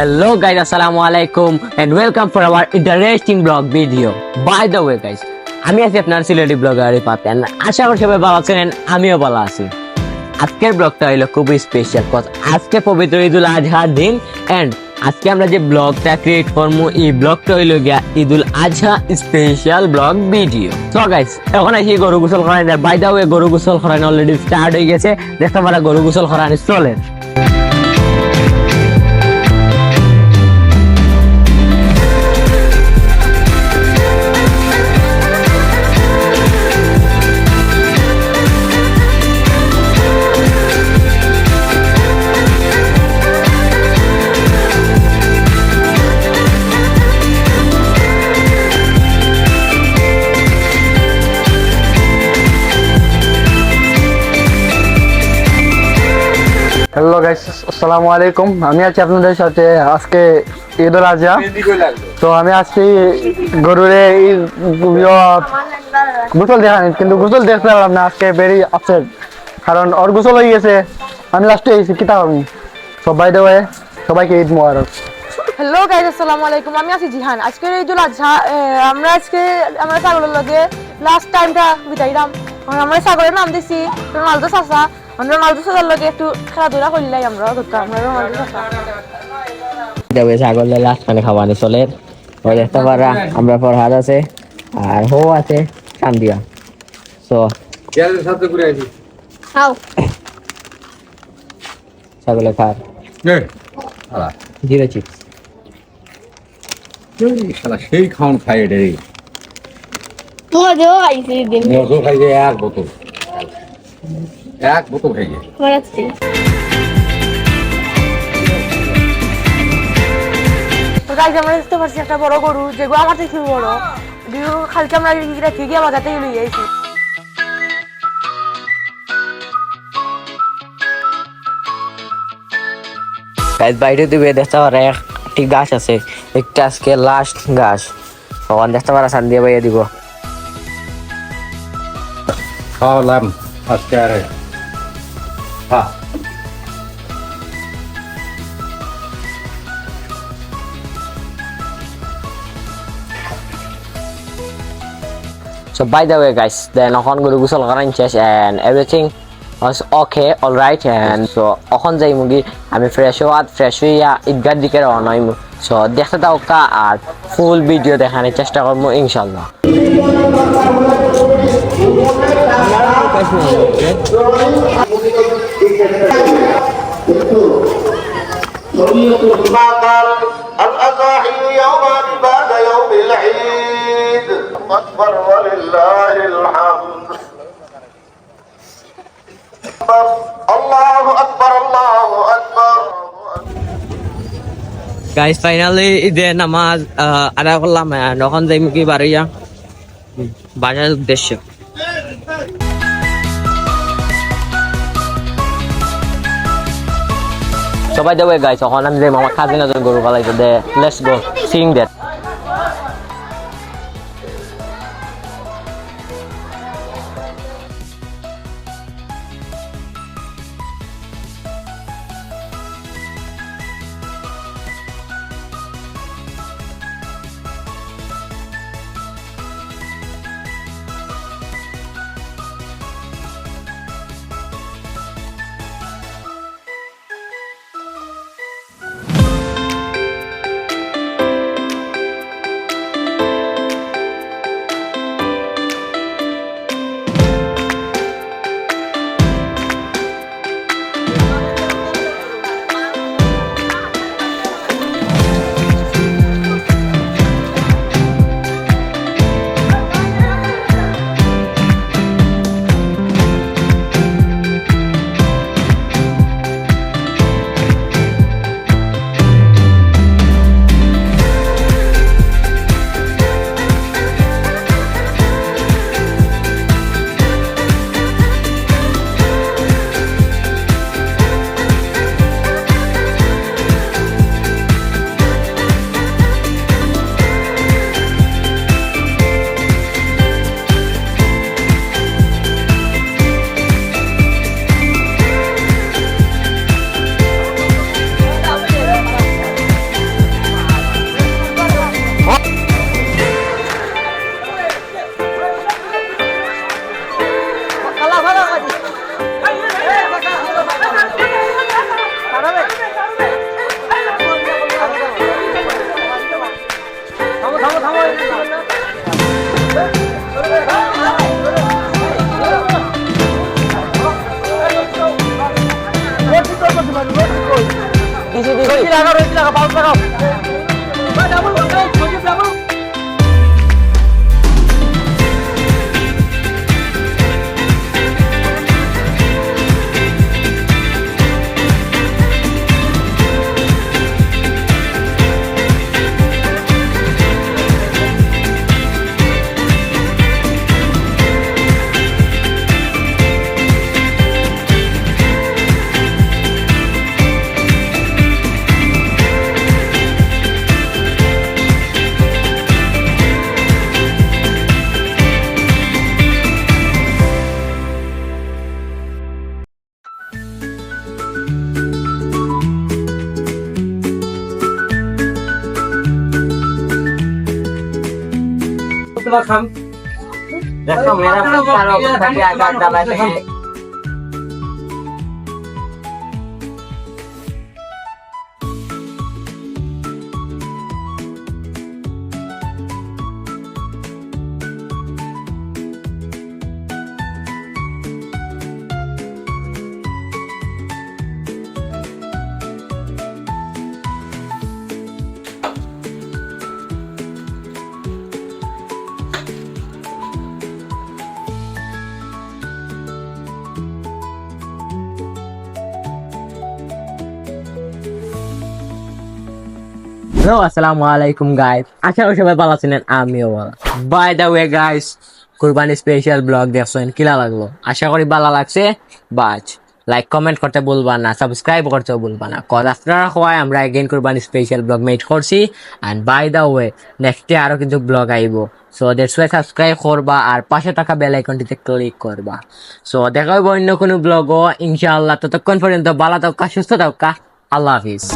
Hello guys, assalamu alaikum and welcome for our interesting blog video. By the way guys, আমি আছি আপনার Sylheti blogger পাতেন। আশা করি সবাই ভালো আছেন, আমিও ভালো আছি। আজকের ব্লগটা হলো খুবই স্পেশাল কজ আজকে পবিত্র ঈদুল আজহার দিন এন্ড আজকে আমরা যে ব্লগটা ক্রিয়েট করবো এই ব্লগটা হইল গিয়া Eidul Azha special blog video. So guys এখন আসি গরু গোসল করাই। বাই দা ওয়ে গরু গোসল করানো অলরেডি স্টার্ট হয়ে গেছে, দেখতে পারা গরু গোসল করানো চলে। হ্যালো গাইস, আসসালামু আলাইকুম। আমি আছি আপনাদের সাথে আজকে ঈদুল আজহা। তো আমি আজকে গরুরে গোসল দেখানি, কিন্তু গোসল দেখতে পারলাম না। আজকে ভেরি আপসেট, কারণ ওর গোসল হয়ে গেছে, আমি লাস্টে এসেছি কিতা আমি। সবাই দেওয়া সবাইকে ঈদ মোবারক। হ্যালো গাইস, আসসালামু আলাইকুম। আমি আছি জিহান। আজকে ঈদুল আজহা আমরা ছাগলের লগে লাস্ট টাইমটা বিদাইলাম। আমরা ছাগলের নাম দিছি রোনালদো চাচা। রোনালদো চাচার লগে একটু খেলাধুলা করলাই আমরা রোনালদো চাচা। দেবে ছাগলে লাস্ট মানে খাওয়ানি চলে। ওই দেখতে পারা আমরা ফরহাদ আছে আর হো আছে কান্দিয়া। সো সাথে ঘুরে আসি খাও ছাগলে খার জিরো চিপস সেই খাওয়ান খাই এটা রে তোমাদেরও আইছি দিন মজো খাই যে এক বোতল খাই যে মারাচ্ছি। তো গাইস আমরা দেখতে পাচ্ছি একটা বড় গরু, যেগুলো আমার থেকে বড়। খালকে আমরা রেখে গিয়ে বাজার থেকে লইয়ে আইছি। গাইস বাইরে দিবে দেখতে পারা একটি গাছ আছে, একটা আজকে লাস্ট গাছ। তখন দেখতে পারা সান দিয়ে বাইয়ে দিব। খাওয়ালাম আজকে আর হ্যাঁ So by the way guys, then এখন গরু গোসল করান শেষ and everything was okay, all right, and so এখন যাই মুগি আমি ফ্রেশ হইয়া ঈদগার দিকে রওনা হইমু। সো দেখতে দাও কা আর ফুল ভিডিও দেখানোর চেষ্টা করবো ইনশাল্লাহ। الأضاحي يوما بعد يوم العيد أكبر ولله الحمد الله أكبر الله أكبر গাইস ফাইনালি ঈদের নামাজ আদায় করলাম, এখন যাই মুগি বাড়িয়া বাজার উদ্দেশ্যে। সবাই দেবে গাইস, এখন আমি যাই মামা কাজিন গরু পালাইতে দে। Let's go sing that. দেখো মেরা কারো থাকে আগার দাবাতে হ্যালো আসসালামু আলাইকুম গাইস আশা করি সবাই ভালো আছেন আমিও ভালো বাই দ্য ওয়ে গাইস কুরবানি স্পেশাল ব্লগ দেখছেন কিলা লাগলো আশা করি ভালো লাগছে বাজ লাইক কমেন্ট করতে ভুলবা না সাবস্ক্রাইব করতে ভুলবা না কজ আপনারা হয় আমরা again Qurbani special blog make করছি and by the way next day আরো কিন্তু ব্লগ আইবো সো দ্যাটস ওয়াই সাবস্ক্রাইব করবা আর পাশে থাকা বেল আইকনটিতে ক্লিক করবা সো দেখা হবে অন্য কোনো ব্লগও ইনশাআল্লাহ ততক্ষণ পর্যন্ত ভালো থাকা সুস্থ থাকা আল্লাহ হাফিজ